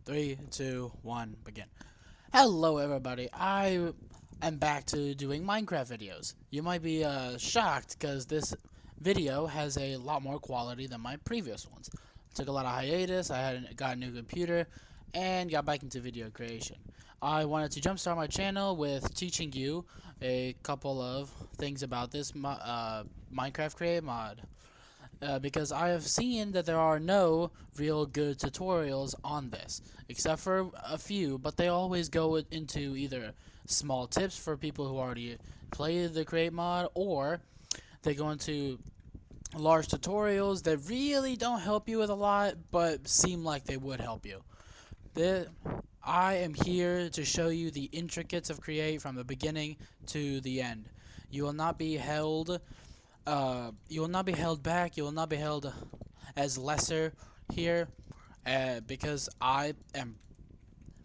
Three, two, one, begin. Hello, everybody. I am back to doing Minecraft videos. You might be shocked because this video has a lot more quality than my previous ones. Took a lot of hiatus. Got a new computer and got back into video creation. I wanted to jumpstart my channel with teaching you a couple of things about this Minecraft Create mod. Because I have seen that there are no real good tutorials on this, except for a few, but they always go into either small tips for people who already play the Create mod, or they go into large tutorials that really don't help you with a lot, but seem like they would help you. I am here to show you the intricacies of Create from the beginning to the end. You will not be held you will not be held back. You will not be held as lesser here, because I am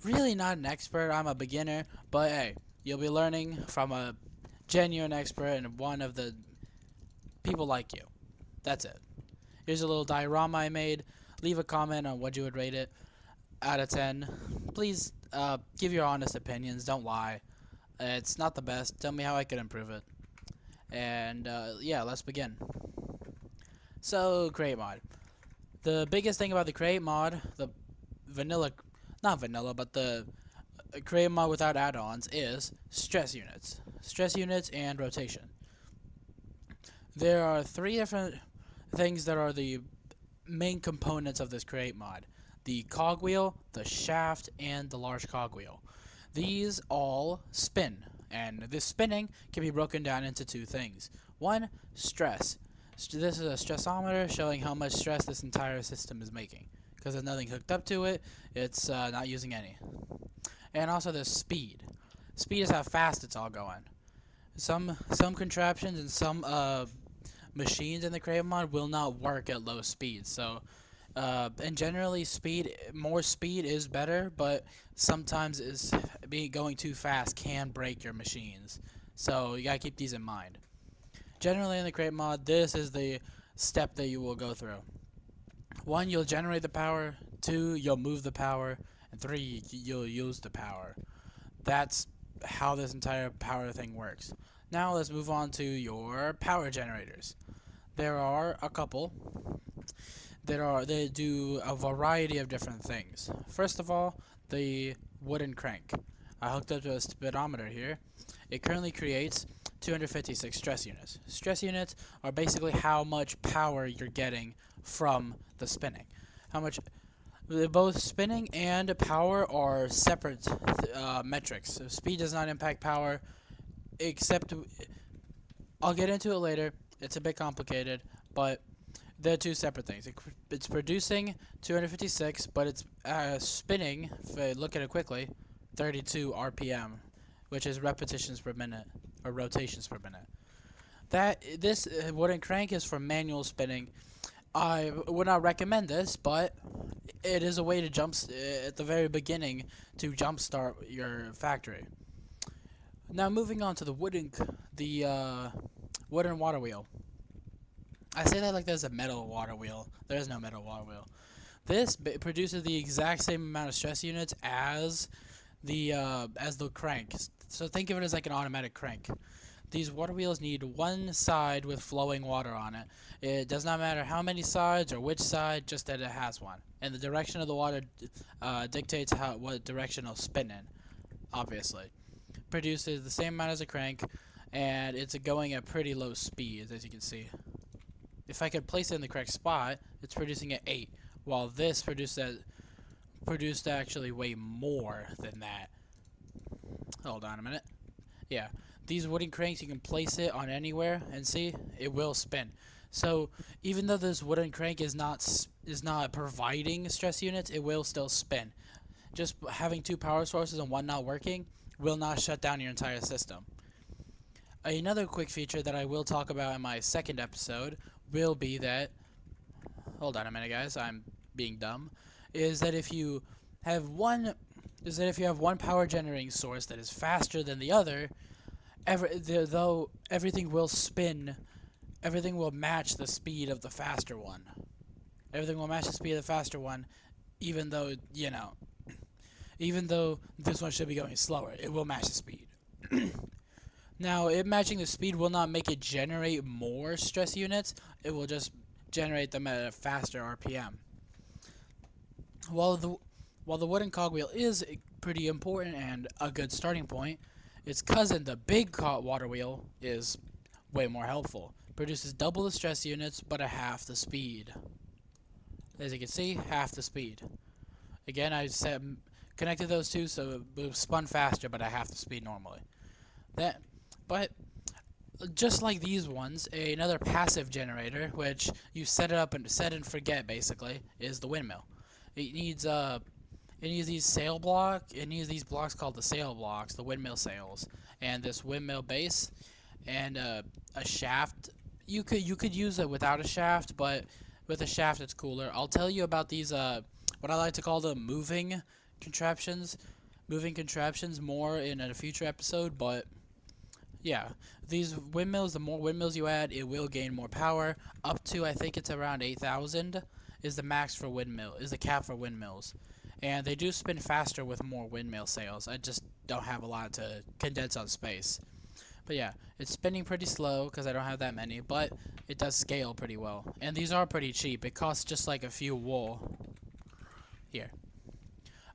really not an expert. I'm a beginner, but hey, you'll be learning from a genuine expert and one of the people like you. That's it. Here's a little diorama I made. Leave a comment on what you would rate it out of 10. Please give your honest opinions. Don't lie. It's not the best. Tell me how I could improve it. And yeah, let's begin. So, Create mod. The biggest thing about the Create mod, the vanilla, not vanilla, but the Create mod without add-ons is stress units. Stress units and rotation. There are three different things that are the main components of this Create mod. The cogwheel, the shaft, and the large cogwheel. These all spin, and this spinning can be broken down into two things. One, stress. This is a stressometer showing how much stress this entire system is making. Because there's nothing hooked up to it, it's not using any. And also the speed. Speed is how fast it's all going. Some contraptions and some machines in the Create mod will not work at low speed. So, and generally, more speed is better, but sometimes going too fast can break your machines. So you gotta keep these in mind. Generally, in the Create mod, this is the step that you will go through. 1, you'll generate the power. 2, you'll move the power. And 3, you'll use the power. That's how this entire power thing works. Now let's move on to your power generators. There are a couple. They do a variety of different things. First of all, the wooden crank. I hooked up to a speedometer here. It currently creates 256 stress units. Stress units are basically how much power you're getting from the spinning. Both spinning and power are separate metrics. So speed does not impact power, except I'll get into it later. It's a bit complicated, but they're two separate things. It's producing 256, but it's spinning, if I look at it quickly, 32 RPM, which is repetitions per minute, or rotations per minute. This wooden crank is for manual spinning. I would not recommend this, but it is a way to at the very beginning to jumpstart your factory. Now moving on to the wooden water wheel. I say that like there's a metal water wheel. There is no metal water wheel. This produces the exact same amount of stress units as the crank. So think of it as like an automatic crank. These water wheels need one side with flowing water on it. It does not matter how many sides or which side, just that it has one. And the direction of the water dictates what direction it'll spin in, obviously. Produces the same amount as a crank, and it's going at pretty low speeds, as you can see. If I could place it in the correct spot, it's producing at 8, while this produced actually way more than that. Hold on a minute. Yeah, these wooden cranks, you can place it on anywhere and see it will spin. So even though this wooden crank is not providing stress units, it will still spin. Just having two power sources and one not working will not shut down your entire system. Another quick feature that I will talk about in my second episode will be that, hold on a minute guys, I'm being dumb, is that if you have one power generating source that is faster than the other, though everything will spin, everything will match the speed of the faster one. Everything will match the speed of the faster one, even though, even though this one should be going slower. It will match the speed. Now, it matching the speed will not make it generate more stress units. It will just generate them at a faster RPM. While the wooden cogwheel is pretty important and a good starting point, its cousin, the big water wheel, is way more helpful. Produces double the stress units, but at half the speed. As you can see, half the speed. Again, connected those two so it spun faster, but at half the speed normally. But just like these ones, another passive generator, which you set it up and set and forget basically, is the windmill. It needs these sail block. It needs these blocks called the sail blocks, the windmill sails, and this windmill base, and a shaft. You could use it without a shaft, but with a shaft it's cooler. I'll tell you about these what I like to call the moving contraptions more in a future episode, but yeah, these windmills, the more windmills you add, it will gain more power. Up to, I think it's around 8,000 is the max for is the cap for windmills. And they do spin faster with more windmill sails. I just don't have a lot to condense on space. But yeah, it's spinning pretty slow because I don't have that many, but it does scale pretty well. And these are pretty cheap. It costs just like a few wool. Here,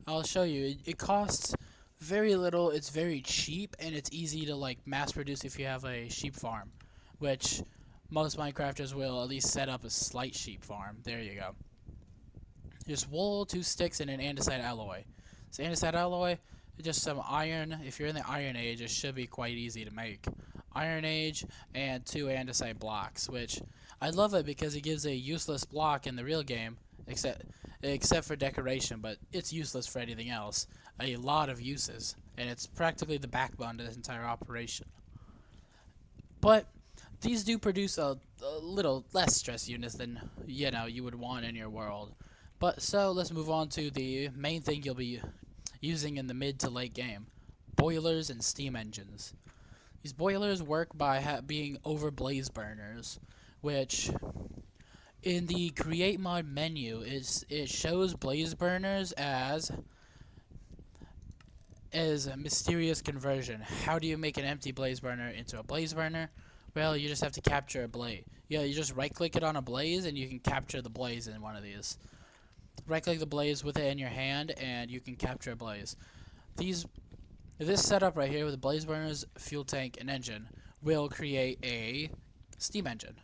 I'll show you. It costs very little. It's very cheap, and it's easy to like mass produce if you have a sheep farm, which most Minecrafters will at least set up a slight sheep farm. There you go. Just wool, 2 sticks, and an andesite alloy. So andesite alloy, just some iron. If you're in the Iron Age, it should be quite easy to make. Iron Age and 2 andesite blocks, which I love it because it gives a useless block in the real game, except for decoration, but it's useless for anything else. A lot of uses, and it's practically the backbone to this entire operation. But these do produce a little less stress units than you would want in your world. But so let's move on to the main thing you'll be using in the mid to late game: boilers and steam engines. These boilers work by being over blaze burners, which in the create mod menu it shows blaze burners as a mysterious conversion. How do you make an empty blaze burner into a blaze burner? Well, you just have to capture a blaze. Yeah, you just right click it on a blaze and you can capture the blaze in one of these. Right click the blaze with it in your hand and you can capture a blaze. This setup right here with the blaze burners, fuel tank, and engine will create a steam engine.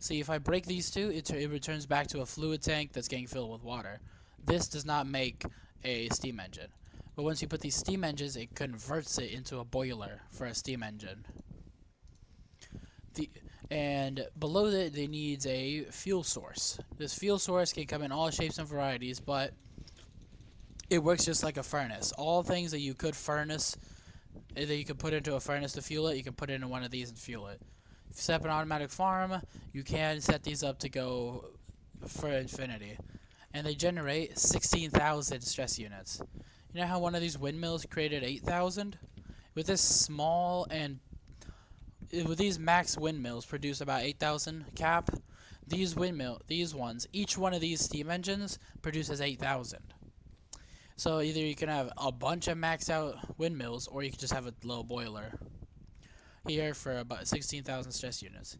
See, if I break these two, it returns back to a fluid tank that's getting filled with water. This does not make a steam engine. But once you put these steam engines, it converts it into a boiler for a steam engine. And below it, it needs a fuel source. This fuel source can come in all shapes and varieties, but it works just like a furnace. All things that you could furnace, that you could put into a furnace to fuel it, you can put it into one of these and fuel it. If you set up an automatic farm, you can set these up to go for infinity. And they generate 16,000 stress units. You know how one of these windmills created 8,000? With this small and with these max windmills produce about 8,000 cap. These ones, each one of these steam engines produces 8,000. So either you can have a bunch of maxed out windmills, or you can just have a little boiler here for about 16,000 stress units.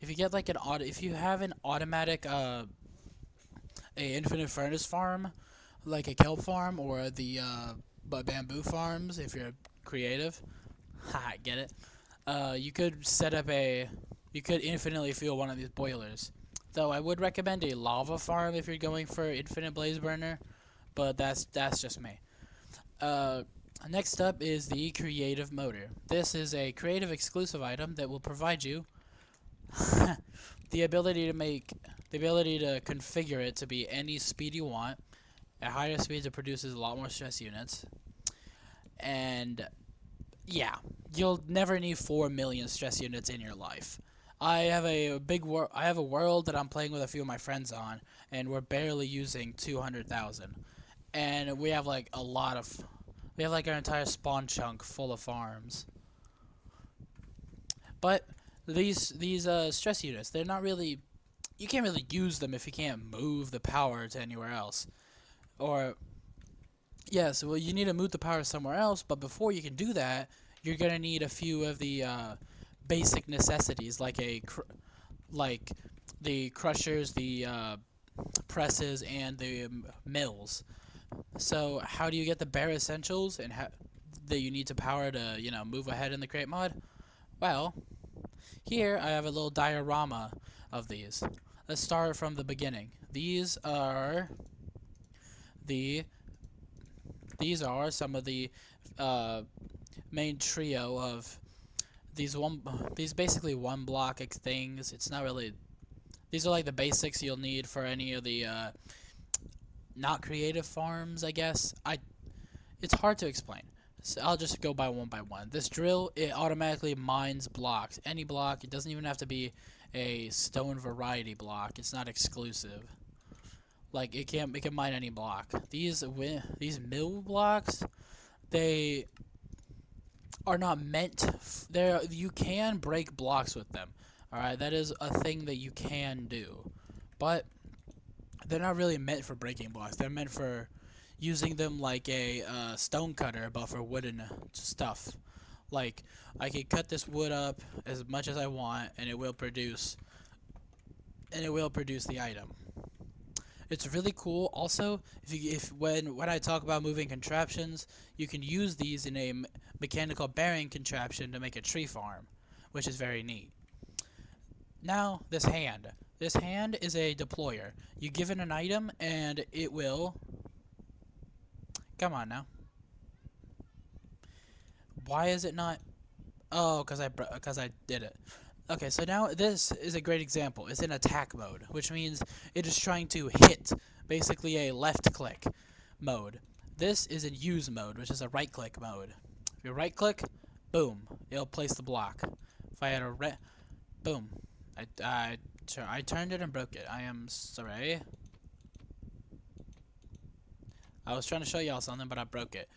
If you get like if you have an automatic a infinite furnace farm, like a kelp farm or the bamboo farms, if you're creative, get it? You could set up you could infinitely fuel one of these boilers. Though I would recommend a lava farm if you're going for infinite blaze burner, but that's just me. Next up is the creative motor. This is a creative exclusive item that will provide you the ability to configure it to be any speed you want. At higher speeds, it produces a lot more stress units, and yeah, you'll never need 4 million stress units in your life. I have a world that I'm playing with a few of my friends on, and we're barely using 200,000, and we have like our entire spawn chunk full of farms. But these stress units, they're not really, you can't really use them if you can't move the power to anywhere else, or Yes, well, you need to move the power somewhere else, but before you can do that, you're gonna need a few of the basic necessities, like like the crushers, the presses, and the mills. So, how do you get the bare essentials and that you need to power to, move ahead in the create mod? Well, here I have a little diorama of these. Let's start from the beginning. The these are some of the uh, main trio of these basically one block things. It's not really, these are like the basics you'll need for any of the not creative farms, I guess. It's hard to explain. So I'll just go by one. This drill, it automatically mines blocks. Any block. It doesn't even have to be a stone variety block. It's not exclusive. Like it can mine any block. These mill blocks, they are not meant. You can break blocks with them. All right, that is a thing that you can do, but they're not really meant for breaking blocks. They're meant for using them like a stone cutter, but for wooden stuff. Like I can cut this wood up as much as I want, and it will produce the item. It's really cool. Also, if when I talk about moving contraptions, you can use these in a mechanical bearing contraption to make a tree farm, which is very neat. Now, this hand. This hand is a deployer. You give it an item, and it will. Come on now. Why is it not? Oh, because I did it. Okay, so now this is a great example. It's in attack mode, which means it is trying to hit, basically a left click mode. This is in use mode, which is a right click mode. If you right click, boom, it'll place the block. If I had a boom, I turned it and broke it. I am sorry. I was trying to show y'all something, but I broke it.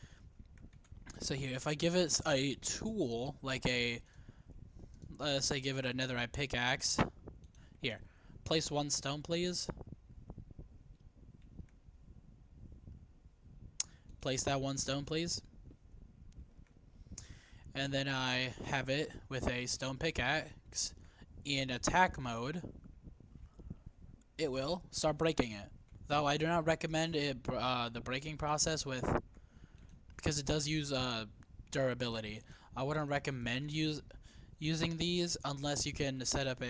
So here, if I give it a tool, like let's say give it a netherite pickaxe. Here, place one stone, please. Place that one stone, please. And then I have it with a stone pickaxe in attack mode. It will start breaking it. Though I do not recommend it the breaking process because it does use durability. I wouldn't recommend using these unless you can set up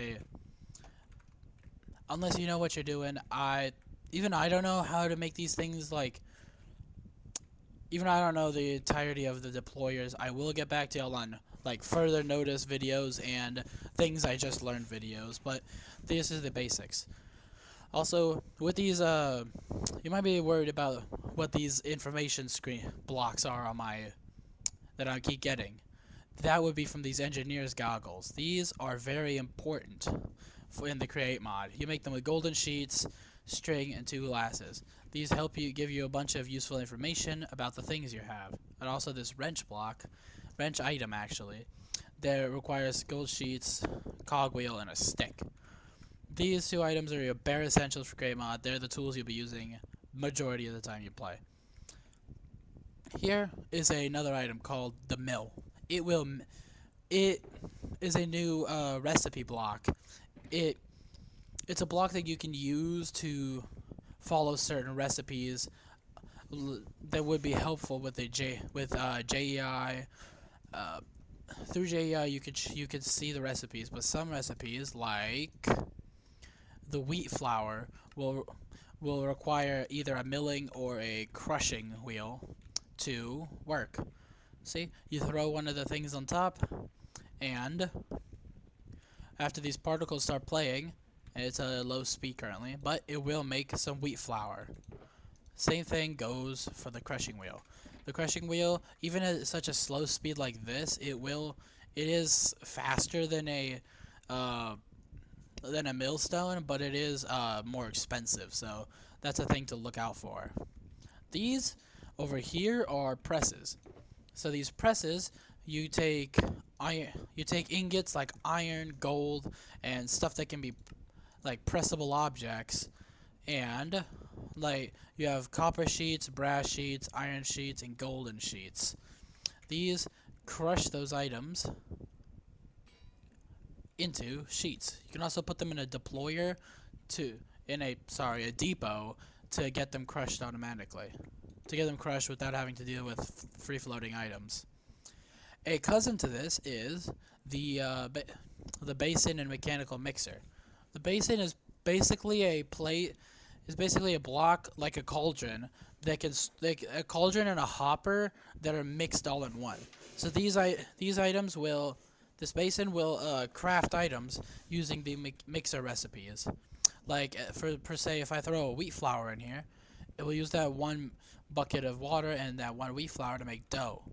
unless you know what you're doing. I don't know how to make these things, like even I don't know the entirety of the deployers. I will get back to y'all on like further notice videos and things I just learned videos, but this is the basics. Also, with these, you might be worried about what these information screen blocks are on that I keep getting. That would be from these engineer's goggles. These are very important in the create mod. You make them with golden sheets, string, and 2 glasses. These help you give you a bunch of useful information about the things you have. And also this wrench item actually, that requires gold sheets, cogwheel, and a stick. These 2 items are your bare essentials for create mod. They're the tools you'll be using majority of the time you play. Here is another item called the mill. It is a new recipe block. It's a block that you can use to follow certain recipes that would be helpful with JEI. Through JEI, you could see the recipes, but some recipes like the wheat flour will require either a milling or a crushing wheel to work. See, you throw one of the things on top, and after these particles start playing, and it's a low speed currently, but it will make some wheat flour. Same thing goes for the crushing wheel. The crushing wheel, even at such a slow speed like this, it is faster than a millstone, but it is more expensive, so that's a thing to look out for. These over here are presses. So these presses, you take ingots like iron, gold, and stuff that can be like pressable objects, and Like, you have copper sheets, brass sheets, iron sheets, and golden sheets. These crush those items into sheets. You can also put them in a deployer a depot to get them crushed automatically. To get them crushed without having to deal with free-floating items. A cousin to this is the basin and mechanical mixer. The basin is basically a block like a cauldron a cauldron and a hopper that are mixed all in one. So this basin will craft items using the mixer recipes. Like per se, if I throw a wheat flour in here, it will use that one bucket of water and that one wheat flour to make dough.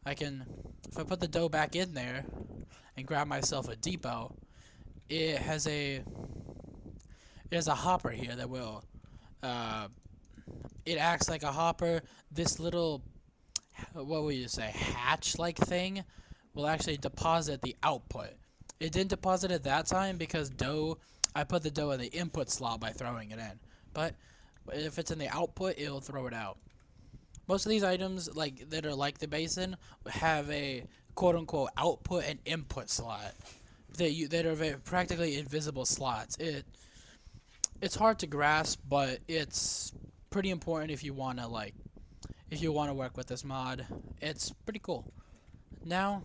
If I put the dough back in there and grab myself a depot, it has a hopper here that will it acts like a hopper. This little, what would you say, hatch-like thing will actually deposit the output. It didn't deposit it that time because I put the dough in the input slot by throwing it in. But if it's in the output, it'll throw it out. Most of these items that are like the basin have a quote-unquote output and input slot that are practically invisible slots. It's hard to grasp, but it's pretty important if you wanna work with this mod. It's pretty cool. Now,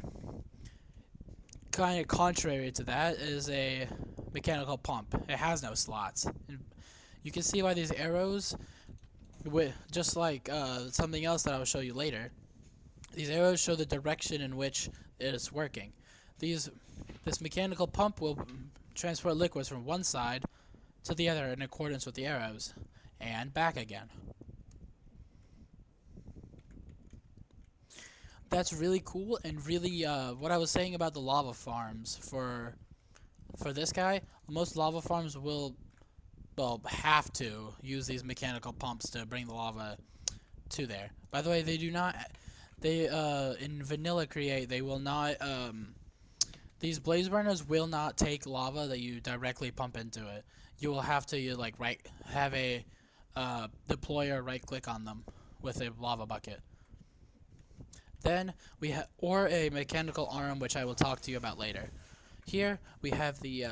kind of contrary to that is a mechanical pump. It has no slots. And you can see by these arrows, just like something else that I will show you later. These arrows show the direction in which it is working. This mechanical pump will transport liquids from one side to the other in accordance with the arrows, and back again. That's really cool, and really what I was saying about the lava farms for this guy, most lava farms will have to use these mechanical pumps to bring the lava to there. By the way, they do not, in Vanilla Create, they will not, these blaze burners will not take lava that you directly pump into it. You will have to have a deployer right click on them with a lava bucket. Then we have a mechanical arm, which I will talk to you about later. Here we have the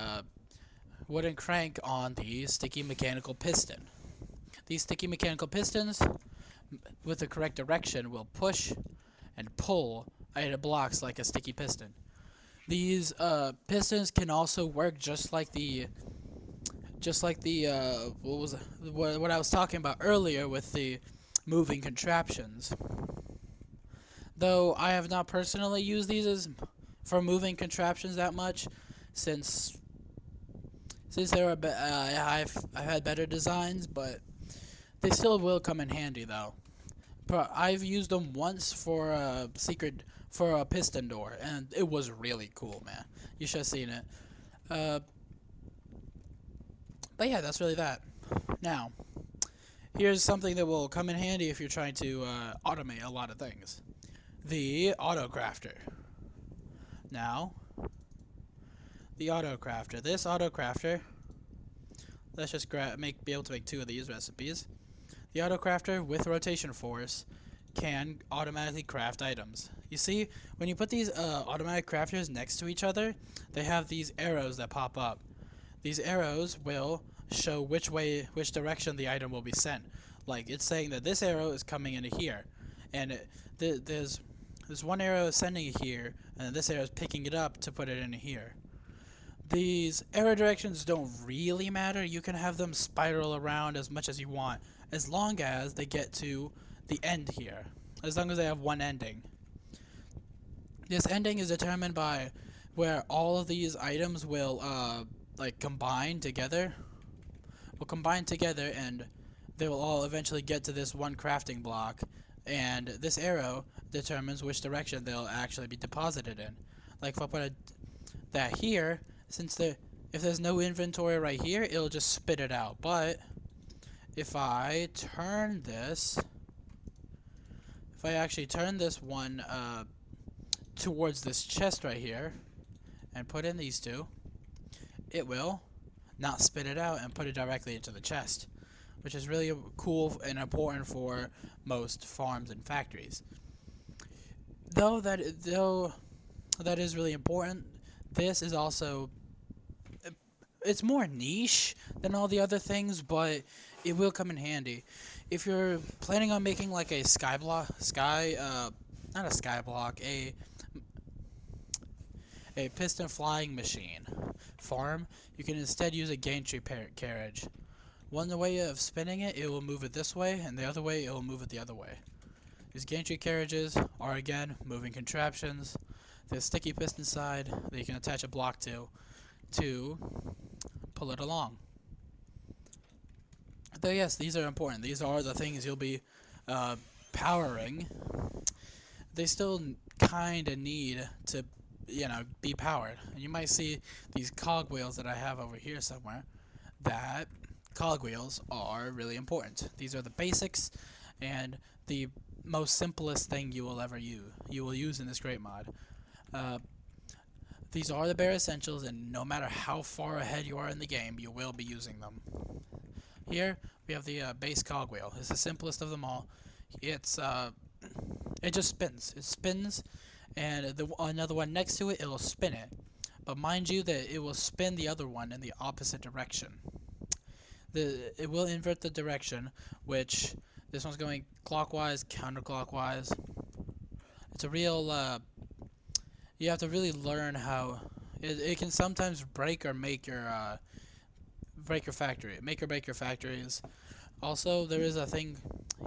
wooden crank on the sticky mechanical piston. These sticky mechanical pistons, with the correct direction, will push and pull blocks like a sticky piston. These pistons can also work just like what I was talking about earlier with the moving contraptions. Though I have not personally used these for moving contraptions that much, since they were I've had better designs, but they still will come in handy though. But I've used them once for a piston door, and it was really cool, man. You should have seen it. But yeah, that's really that. Now, here's something that will come in handy if you're trying to automate a lot of things. The Auto Crafter. Now, the Auto Crafter. This Auto Crafter, let's just be able to make 2 of these recipes. The Auto Crafter with rotation force can automatically craft items. You see, when you put these automatic crafters next to each other, they have these arrows that pop up. These arrows will show which direction the item will be sent. Like, it's saying that this arrow is coming into here, and there's one arrow sending it here, and this arrow is picking it up to put it into here. These arrow directions don't really matter. You can have them spiral around as much as you want, as long as they get to the end here. As long as they have one ending. This ending is determined by where all of these items will combine together. And they will all eventually get to this one crafting block, and this arrow determines which direction they'll actually be deposited in. Like, if I put that here, if there's no inventory right here, it'll just spit it out. But if I actually turn this one towards this chest right here and put in these 2, it will not spit it out and put it directly into the chest, which is really cool and important for most farms and factories. Though that is really important, this is also, it's more niche than all the other things, but it will come in handy. If you're planning on making like a not a sky block, a piston flying machine farm, you can instead use a gantry carriage. One way of spinning it, it will move it this way, and the other way, it will move it the other way. These gantry carriages are again moving contraptions. There's sticky piston side that you can attach a block to pull it along. Though yes, these are important. These are the things you'll be powering. They still kind of need to, be powered. And you might see these cogwheels that I have over here somewhere. That cogwheels are really important. These are the basics and the most simplest thing you will ever use in this great mod. These are the bare essentials, and no matter how far ahead you are in the game, you will be using them. Here we have the base cogwheel. It's the simplest of them all. It just spins. It spins, and another one next to it, it'll spin it. But mind you that it will spin the other one in the opposite direction. It will invert the direction, which this one's going clockwise, counterclockwise. It's a real, you have to really learn how, it can sometimes break or make your, make or break your factories. Also, there is a thing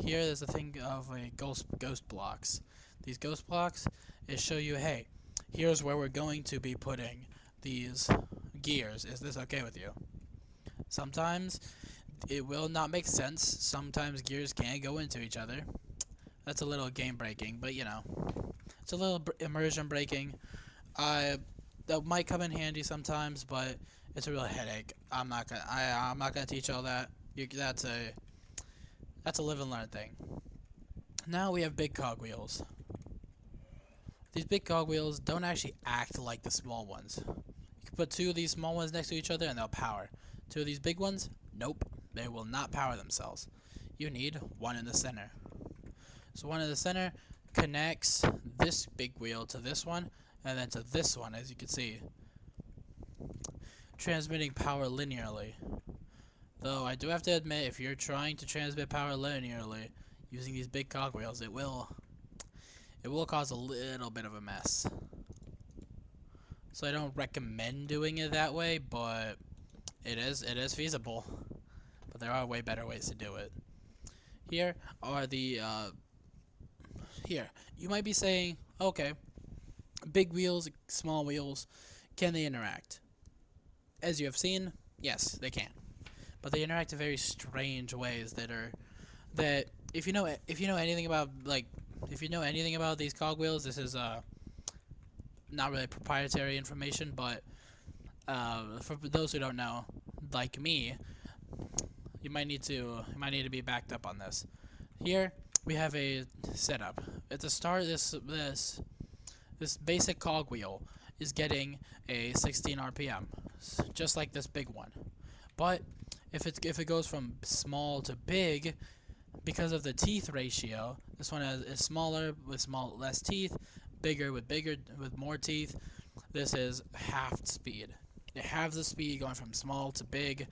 here, there's a thing of a ghost blocks. These ghost blocks, it show you, hey, here's where we're going to be putting these gears. Is this okay with you? Sometimes it will not make sense. Sometimes gears can go into each other. That's a little game breaking, but it's a little immersion breaking. That might come in handy sometimes, but it's a real headache. I'm not gonna teach all that. That's a live and learn thing. Now we have big cogwheels. These big cogwheels don't actually act like the small ones. You can put two of these small ones next to each other and they'll power. Two of these big ones, nope, they will not power themselves. You need one in the center. So one in the center connects this big wheel to this one, and then to this one, as you can see, transmitting power linearly. Though I do have to admit, if you're trying to transmit power linearly using these big cogwheels, it will cause a little bit of a mess. So I don't recommend doing it that way, but it is feasible. But there are way better ways to do it. Here are the here. You might be saying, okay, big wheels, small wheels, can they interact? As you have seen, yes, they can. But they interact in very strange ways that if you know anything about these cogwheels, this is not really proprietary information, but for those who don't know, like me, you might need to be backed up on this. Here we have a setup. At the start, this basic cogwheel is getting a 16 RPM, just like this big one. But if it goes from small to big, because of the teeth ratio, this one is smaller with less teeth, bigger with more teeth. This is halved speed. It halves the speed going from small to big,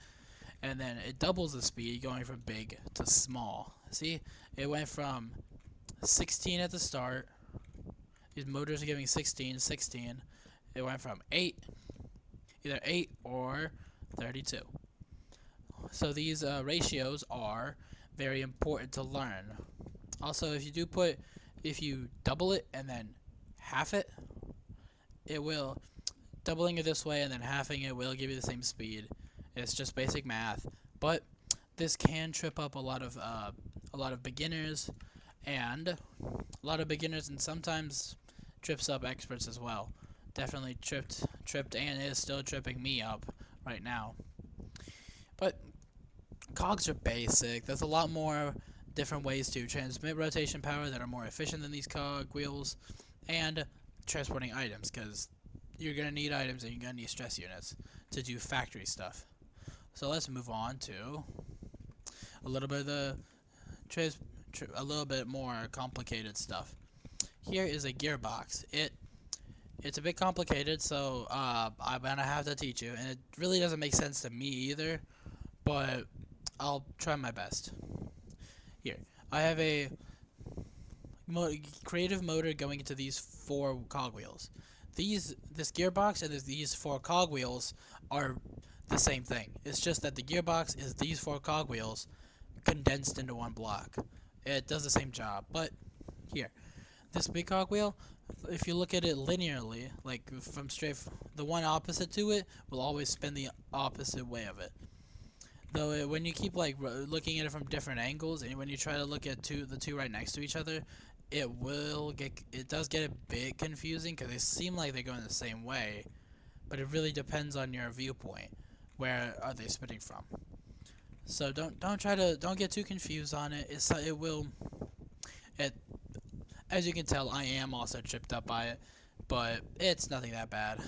and then it doubles the speed going from big to small. See, it went from 16 at the start. These motors are giving 16. It went from either 8 or 32. So these ratios are very important to learn. Also, if you double it and then half it, doubling it this way and then halving it will give you the same speed. It's just basic math, but this can trip up a lot of beginners, and sometimes trips up experts as well. Definitely tripped and is still tripping me up right now. But cogs are basic. There's a lot more different ways to transmit rotation power that are more efficient than these cog wheels, and transporting items, because you're going to need items and you're going to need stress units to do factory stuff. So let's move on to a little bit of the a little bit more complicated stuff. Here is a gearbox. It's a bit complicated, so I'm gonna have to teach you, and it really doesn't make sense to me either, but I'll try my best. Here, I have a creative motor going into these four cogwheels. This gearbox and these four cogwheels are the same thing. It's just that the gearbox is these four cogwheels condensed into one block. It does the same job, but here, this big cogwheel, if you look at it linearly, like from the one opposite to it will always spin the opposite way of it. Though when you keep like looking at it from different angles, and when you try to look at the two right next to each other, it does get a bit confusing because they seem like they're going the same way, but it really depends on your viewpoint. Where are they spinning from? So don't get too confused on it. As you can tell, I am also tripped up by it, but it's nothing that bad.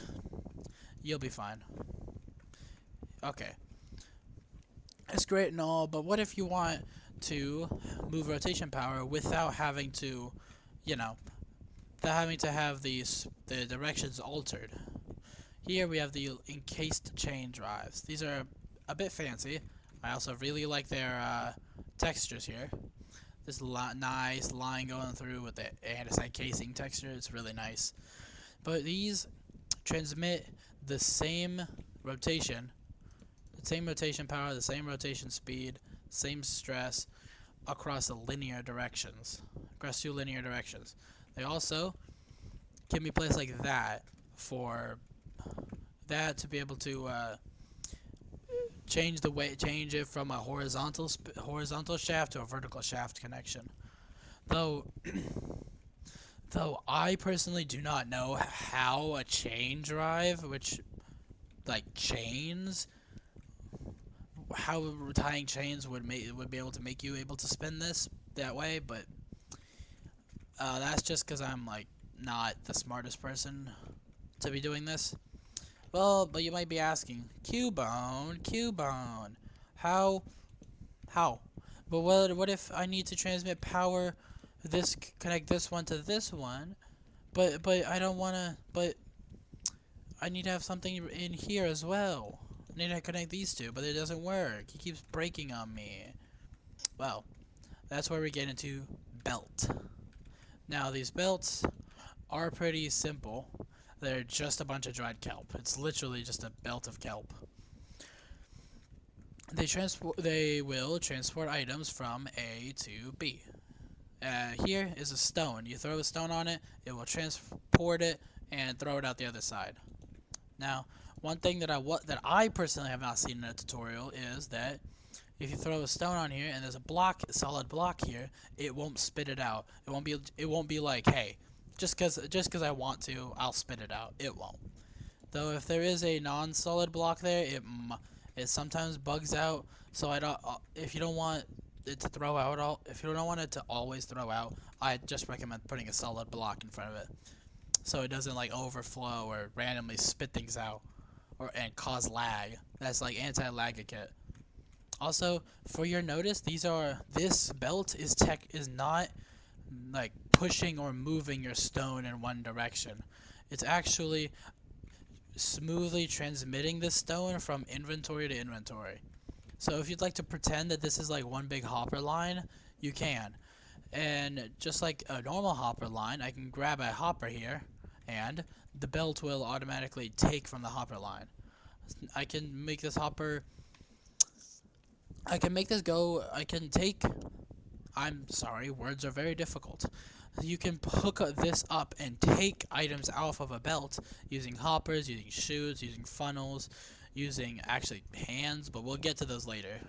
You'll be fine. Okay. It's great and all, but what if you want to move rotation power without having to, without having to have the directions altered? Here we have the encased chain drives. These are a bit fancy. I also really like their textures here. This nice line going through with the andesite casing texture. It's really nice. But these transmit the same rotation power, the same rotation speed, same stress across two linear directions. They also can be placed like that for that to be able to change it from a horizontal shaft to a vertical shaft connection. Though I personally do not know how a chain drive, which like chains, how tying chains would be able to make you able to spin this that way, but that's just because I'm like not the smartest person to be doing this. Well, but you might be asking, Cubone, how? But what if I need to transmit power, connect this one to this one, but I don't wanna, but I need to have something in here as well. I need to connect these two, but it doesn't work. He keeps breaking on me. Well, that's where we get into belt. Now these belts are pretty simple. They're just a bunch of dried kelp. It's literally just a belt of kelp. They will transport items from A to B. Here is a stone. You throw a stone on it, it will transport it and throw it out the other side. Now, one thing that I personally have not seen in a tutorial is that if you throw a stone on here and there's a solid block here, it won't spit it out. It won't be like, hey, just cause I want to, I'll spit it out. It won't. Though if there is a non-solid block there, it sometimes bugs out. So if you don't want it to throw out if you don't want it to always throw out, I just recommend putting a solid block in front of it, so it doesn't like overflow or randomly spit things out and cause lag. That's like anti-lag kit. Also, for your notice, this belt is not like pushing or moving your stone in one direction. It's actually smoothly transmitting the stone from inventory to inventory. So if you'd like to pretend that this is like one big hopper line, you can. And just like a normal hopper line, I can grab a hopper here, and the belt will automatically take from the hopper line. I can make this hopper... I can make this go... I'm sorry, words are very difficult. You can hook this up and take items off of a belt using hoppers, using chutes, using funnels, using actually hands, but we'll get to those later.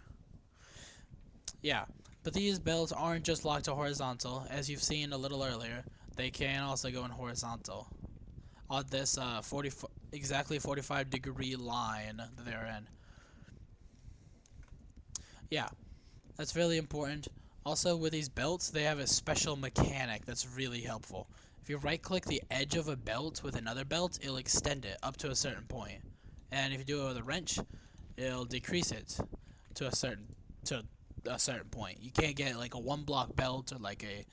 Yeah, but these belts aren't just locked to horizontal, as you've seen a little earlier. They can also go in horizontal on this exactly 45-degree line that they're in. Yeah, that's really important. Also, with these belts, they have a special mechanic that's really helpful. If you right-click the edge of a belt with another belt, it'll extend it up to a certain point. And if you do it with a wrench, it'll decrease it to a certain point. You can't get like a 1 block belt or like a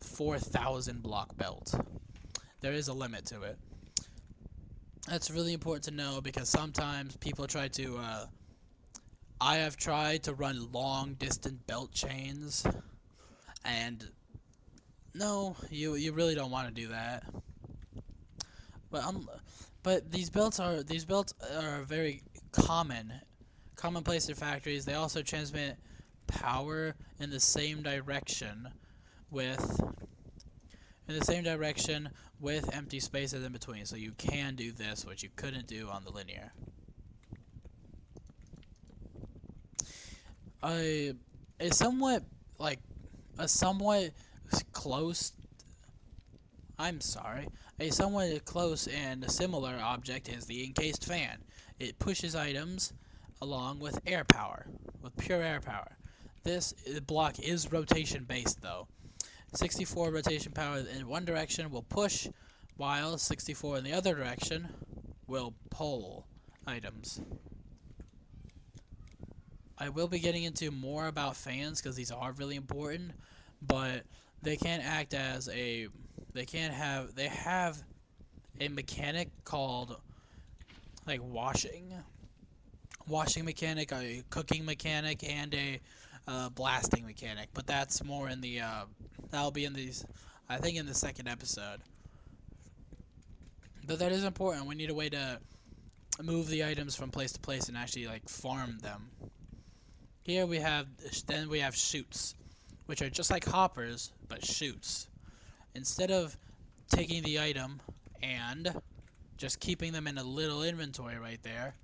4,000 block belt. There is a limit to it. That's really important to know because sometimes people try to. I have tried to run long distance belt chains, and no, you really don't want to do that. But these belts are very commonplace in factories. They also transmit power in the same direction with empty spaces in between. So you can do this, which you couldn't do on the linear. A a somewhat like a somewhat close I'm sorry. A somewhat close and similar object is the encased fan. It pushes items along with air power, with pure air power. This block is rotation based though. 64 rotation power in one direction will push, while 64 in the other direction will pull items. I will be getting into more about fans because these are really important, but they can act as a they have a mechanic called like washing mechanic, a cooking mechanic, and a blasting mechanic. But that's more in the that'll be in these, I think, in the second episode. But that is important. We need a way to move the items from place to place and actually like farm them. Here we have chutes, which are just like hoppers but chutes. Instead of taking the item and just keeping them in a little inventory right there,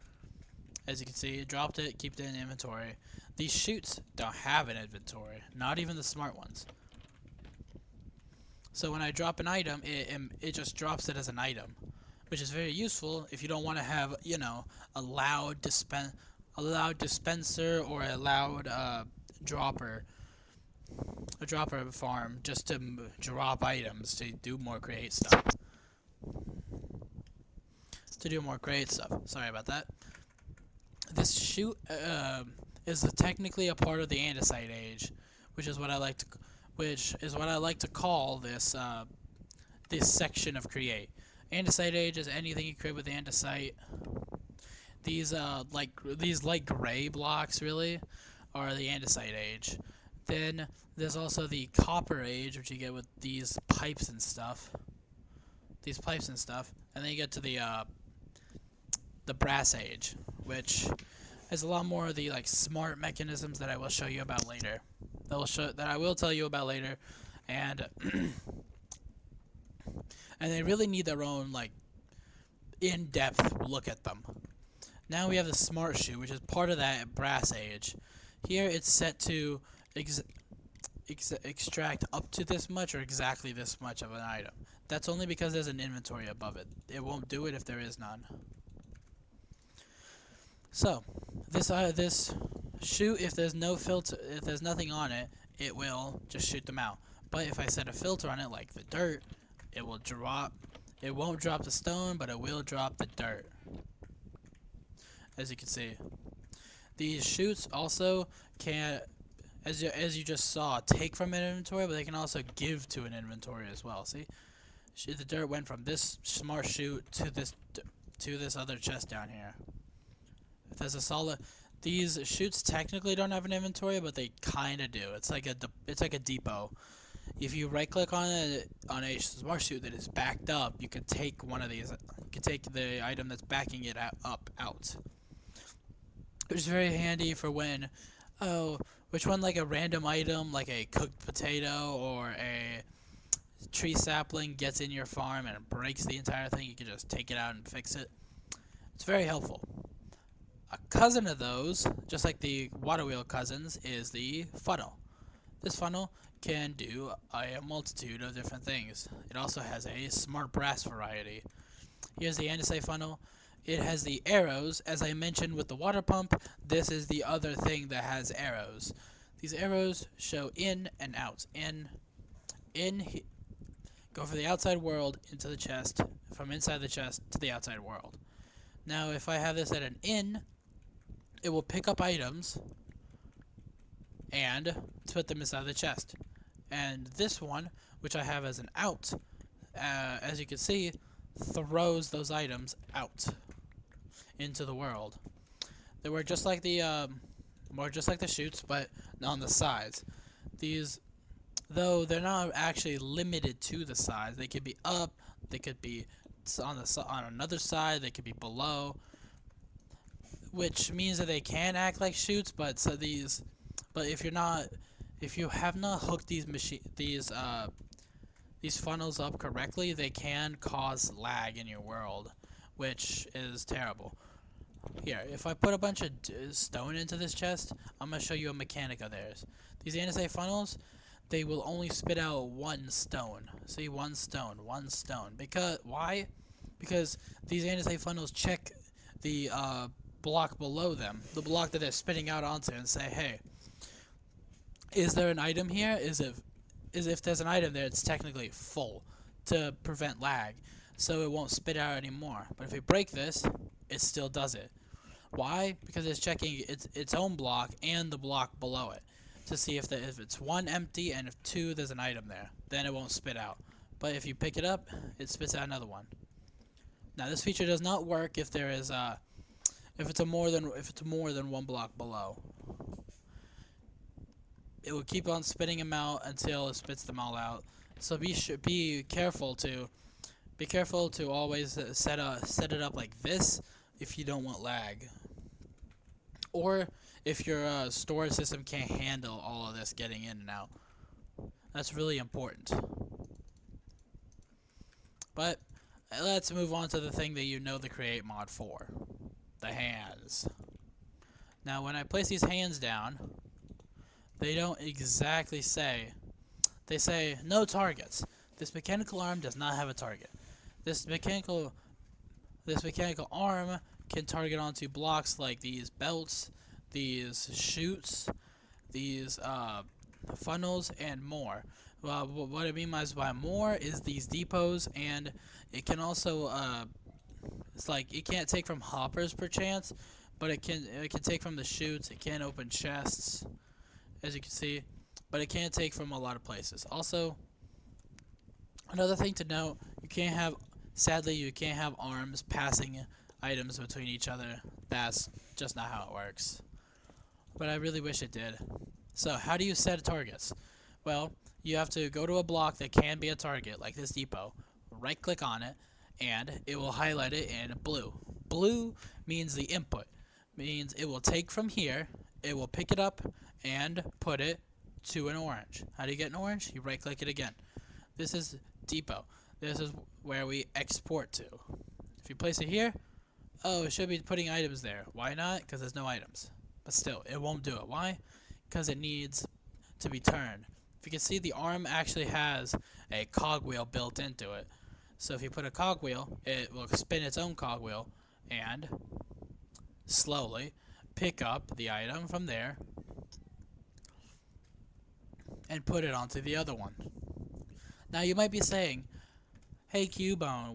as you can see, dropped it, keep it in inventory. These chutes don't have an inventory, not even the smart ones. So when I drop an item, it just drops it as an item, which is very useful if you don't want to have, a loud dispenser or a loud dropper farm just to drop items to do more create stuff. Sorry about that. This chute is technically a part of the andesite age, which is what I like to call this this section of create. Andesite age is anything you create with andesite. These light gray blocks really are the andesite age. Then there's also the copper age, which you get with these pipes and stuff. And then you get to the brass age, which has a lot more of the like smart mechanisms that I will show you about later. That I will tell you about later, and and they really need their own like in-depth look at them. Now we have the smart shoe, which is part of that brass age. Here it's set to extract up to this much or exactly this much of an item. That's only because there's an inventory above it. It won't do it if there is none. So this chute, if there's no filter, if there's nothing on it, it will just shoot them out. But if I set a filter on it, like the dirt, it will drop. It won't drop the stone, but it will drop the dirt. As you can see, these chutes also can, as you just saw, take from an inventory, but they can also give to an inventory as well. See, the dirt went from this smart chute to this other chest down here. If there's a solid, these chutes technically don't have an inventory, but they kind of do. It's like a depot. If you right click on a smart chute that is backed up, you can take one of these. You can take the item that's backing it out. Which is very handy for when, which one, like a random item, like a cooked potato or a tree sapling gets in your farm and it breaks the entire thing, you can just take it out and fix it. It's very helpful. A cousin of those, just like the water wheel cousins, is the funnel. This funnel can do a multitude of different things. It also has a smart brass variety. Here's the andesite funnel. It has the arrows. As I mentioned with the water pump, this is the other thing that has arrows. These arrows show in and out. Go from the outside world into the chest, from inside the chest to the outside world. Now, if I have this at an in, it will pick up items and put them inside the chest. And this one, which I have as an out, as you can see, throws those items out into the world. They were just like the more just like the chutes, but on the sides. These, though they're not actually limited to the sides, they could be up, they could be on another side, they could be below, which means that they can act like chutes. But if you have not hooked these funnels up correctly, they can cause lag in your world, which is terrible. Here, if I put a bunch of stone into this chest, I'm going to show you a mechanic of theirs. These andesite funnels, they will only spit out one stone. See, one stone. Why? Because these andesite funnels check the block below them, the block that they're spitting out onto, and say, hey, is there an item here? If there's an item there, it's technically full to prevent lag, so it won't spit out anymore. But if we break this, it still does it. Why? Because it's checking its own block and the block below it to see if it's one empty and if two there's an item there. Then it won't spit out. But if you pick it up, it spits out another one. Now this feature does not work if there is if it's more than one block below. It will keep on spitting them out until it spits them all out. So be careful to always set it up like this if you don't want lag, or if your storage system can't handle all of this getting in and out. That's really important. But let's move on to the thing that you know the create mod for, the hands. Now when I place these hands down, they don't exactly say, they say no targets. This mechanical arm does not have a target. This mechanical arm can target onto blocks like these belts, these chutes, these funnels, and more. What I mean by more is these depots, and it can also it's like it can't take from hoppers per chance, but it can take from the chutes. It can open chests, as you can see, but it can't take from a lot of places. Also, another thing to note, sadly you can't have arms passing items between each other. That's just not how it works. But I really wish it did. So how do you set targets? Well, you have to go to a block that can be a target, like this depot, right click on it, and it will highlight it in blue. Blue means the input, means it will take from here, it will pick it up and put it to an orange. How do you get an orange? You right click it again. This is depot. This is where we export to. If you place it here, oh, it should be putting items there. Why not? Because there's no items. But still, it won't do it. Why? Because it needs to be turned. If you can see, the arm actually has a cogwheel built into it. So if you put a cogwheel, it will spin its own cogwheel and slowly pick up the item from there and put it onto the other one. Now you might be saying, hey Cubone,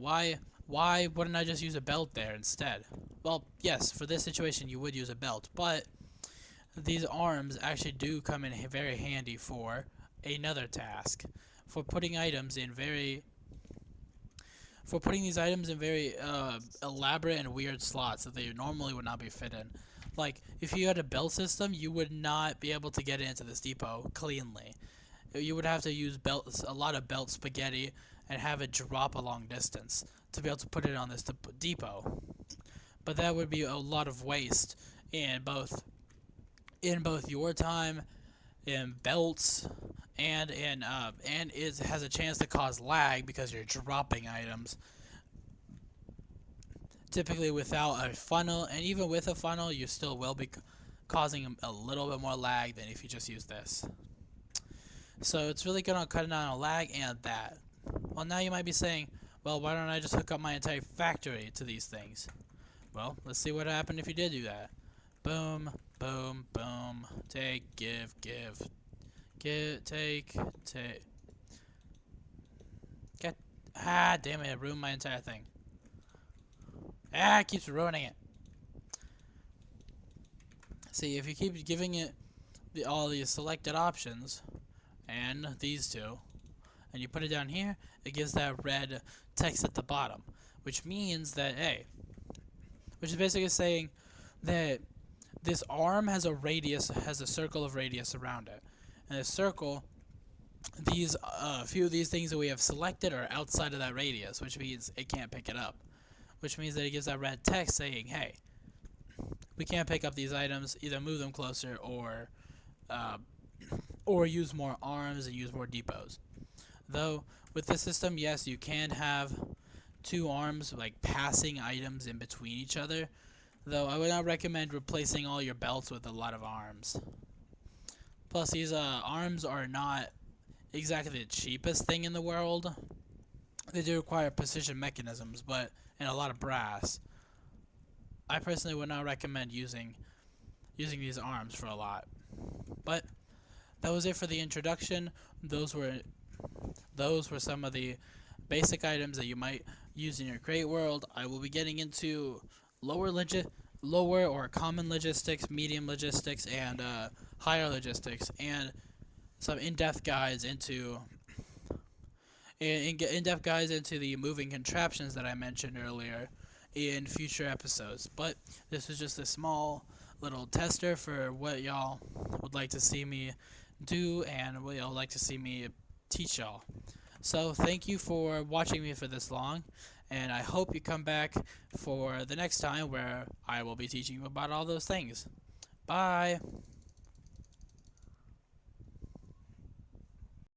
why wouldn't I just use a belt there instead? Well, yes, for this situation you would use a belt, but these arms actually do come in very handy for another task, for putting items in very elaborate and weird slots that they normally would not be fit in. Like, if you had a belt system, you would not be able to get into this depot cleanly. You would have to use a lot of belt spaghetti and have it drop a long distance to be able to put it on this depot. But that would be a lot of waste in both your time, in belts, and it has a chance to cause lag because you're dropping items. Typically without a funnel, and even with a funnel, you still will be causing a little bit more lag than if you just use this. So it's really good on cutting down on lag and that. Well, now you might be saying, well, why don't I just hook up my entire factory to these things? Well, let's see what happened if you did do that. Boom, boom, boom. Take, give, give. Take. Get. Ah, damn it, it ruined my entire thing. Ah, it keeps ruining it. See, if you keep giving it all these selected options and these two, and you put it down here, it gives that red text at the bottom, which means that which is basically saying that this arm has a radius, has a circle of radius around it, and a circle, these few of these things that we have selected are outside of that radius, which means it can't pick it up, which means that it gives that red text saying, hey, we can't pick up these items, either move them closer uh, or use more arms and use more depots. Though with this system, yes, you can have two arms like passing items in between each other, though I would not recommend replacing all your belts with a lot of arms. Plus, these arms are not exactly the cheapest thing in the world. They do require precision mechanisms, but and a lot of brass. I personally would not recommend using these arms for a lot. But that was it for the introduction. Those were some of the basic items that you might use in your crate world. I will be getting into lower or common logistics, medium logistics, and higher logistics, and some in-depth guides into in-depth guides into the moving contraptions that I mentioned earlier in future episodes. But this was just a small little tester for what y'all would like to see me do and what y'all like to see me teach y'all. So thank you for watching me for this long, and I hope you come back for the next time where I will be teaching you about all those things. Bye!